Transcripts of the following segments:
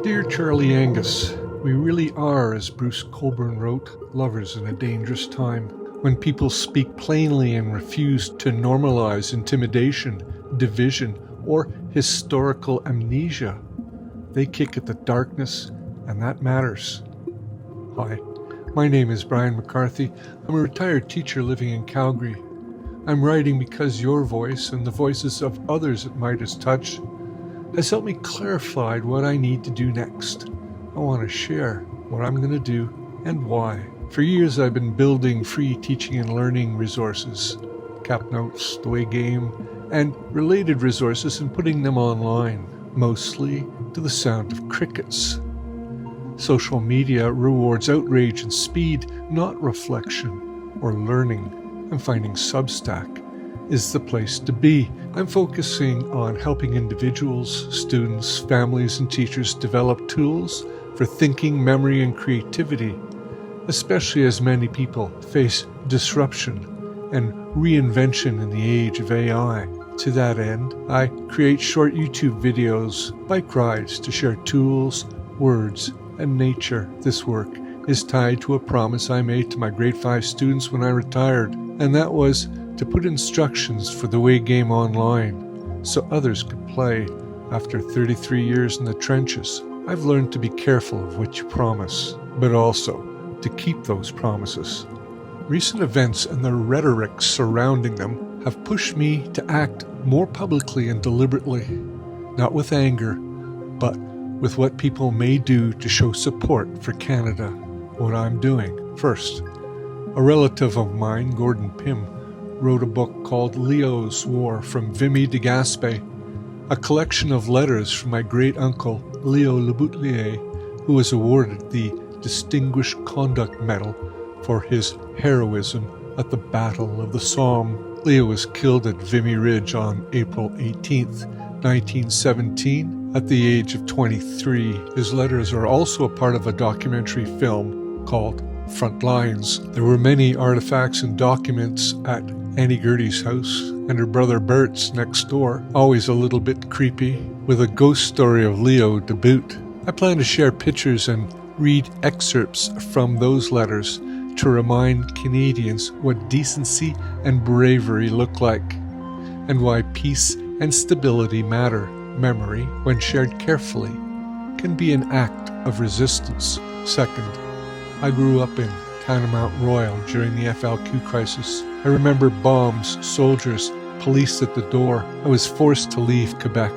Dear Charlie Angus, we really are, as Bruce Cockburn wrote, lovers in a dangerous time. When people speak plainly and refuse to normalize intimidation, division, or historical amnesia, they kick at the darkness, and that matters. Hi, my name is Brian McCarthy. I'm a retired teacher living in Calgary. I'm writing because your voice and the voices of others it might have touched has helped me clarify what I need to do next. I want to share what I'm going to do and why. For years I've been building free teaching and learning resources, Cap Notes, The Way Game, and related resources and putting them online, mostly to the sound of crickets. Social media rewards outrage and speed, not reflection or learning. And finding Substack is the place to be. I'm focusing on helping individuals, students, families, and teachers develop tools for thinking, memory, and creativity, especially as many people face disruption and reinvention in the age of AI. To that end, I create short YouTube videos, bike rides to share tools, words, and nature. This work is tied to a promise I made to my grade 5 students when I retired, and that was to put instructions for the Way Game online so others could play. After 33 years in the trenches, I've learned to be careful of what you promise, but also to keep those promises. Recent events and the rhetoric surrounding them have pushed me to act more publicly and deliberately, not with anger, but with what people may do to show support for Canada. What I'm doing. First, a relative of mine, Gordon Pym, wrote a book called Leo's War from Vimy to Gaspé, a collection of letters from my great-uncle, Leo LeBoutillier, who was awarded the Distinguished Conduct Medal for his heroism at the Battle of the Somme. Leo was killed at Vimy Ridge on April 18, 1917, at the age of 23. His letters are also a part of a documentary film called Front Lines. There were many artifacts and documents at Annie Gertie's house and her brother Bert's next door, always a little bit creepy, with a ghost story of Leo to boot. I plan to share pictures and read excerpts from those letters to remind Canadians what decency and bravery look like, and why peace and stability matter. Memory, when shared carefully, can be an act of resistance. Second, I grew up in Haldimand Royal during the FLQ crisis. I remember bombs, soldiers, police at the door. I was forced to leave Quebec.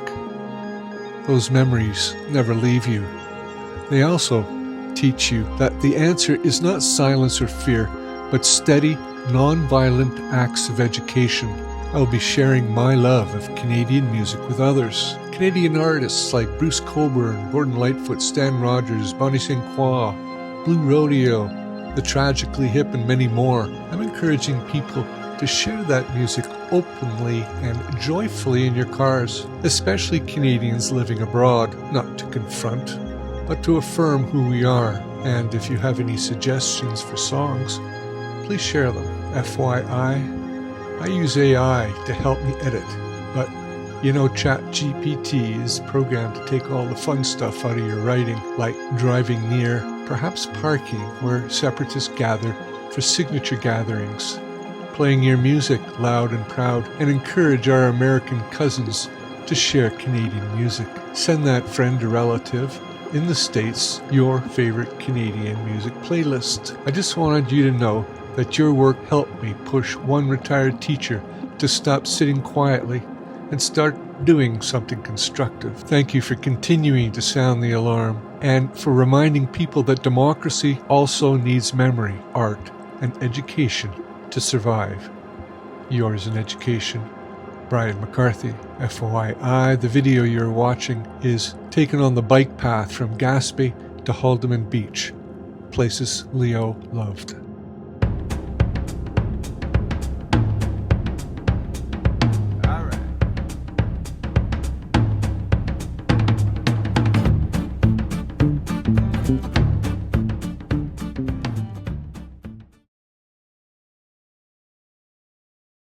Those memories never leave you. They also teach you that the answer is not silence or fear, but steady, non-violent acts of education. I will be sharing my love of Canadian music with others. Canadian artists like Bruce Cockburn, Gordon Lightfoot, Stan Rogers, Bonnie St. Croix, Blue Rodeo, The Tragically Hip, and many more. I'm encouraging people to share that music openly and joyfully in your cars, especially Canadians living abroad, not to confront, but to affirm who we are. And if you have any suggestions for songs, please share them. FYI, I use AI to help me edit, but ChatGPT is programmed to take all the fun stuff out of your writing, like driving near, perhaps parking where separatists gather for signature gatherings, playing your music loud and proud, and encourage our American cousins to share Canadian music. Send that friend or relative in the States your favorite Canadian music playlist. I just wanted you to know that your work helped me push one retired teacher to stop sitting quietly and start doing something constructive. Thank you for continuing to sound the alarm and for reminding people that democracy also needs memory, art, and education to survive. Yours in education, Brian McCarthy. FYI, the video you're watching is taken on the bike path from Gaspé to Haldimand Beach, places Leo loved.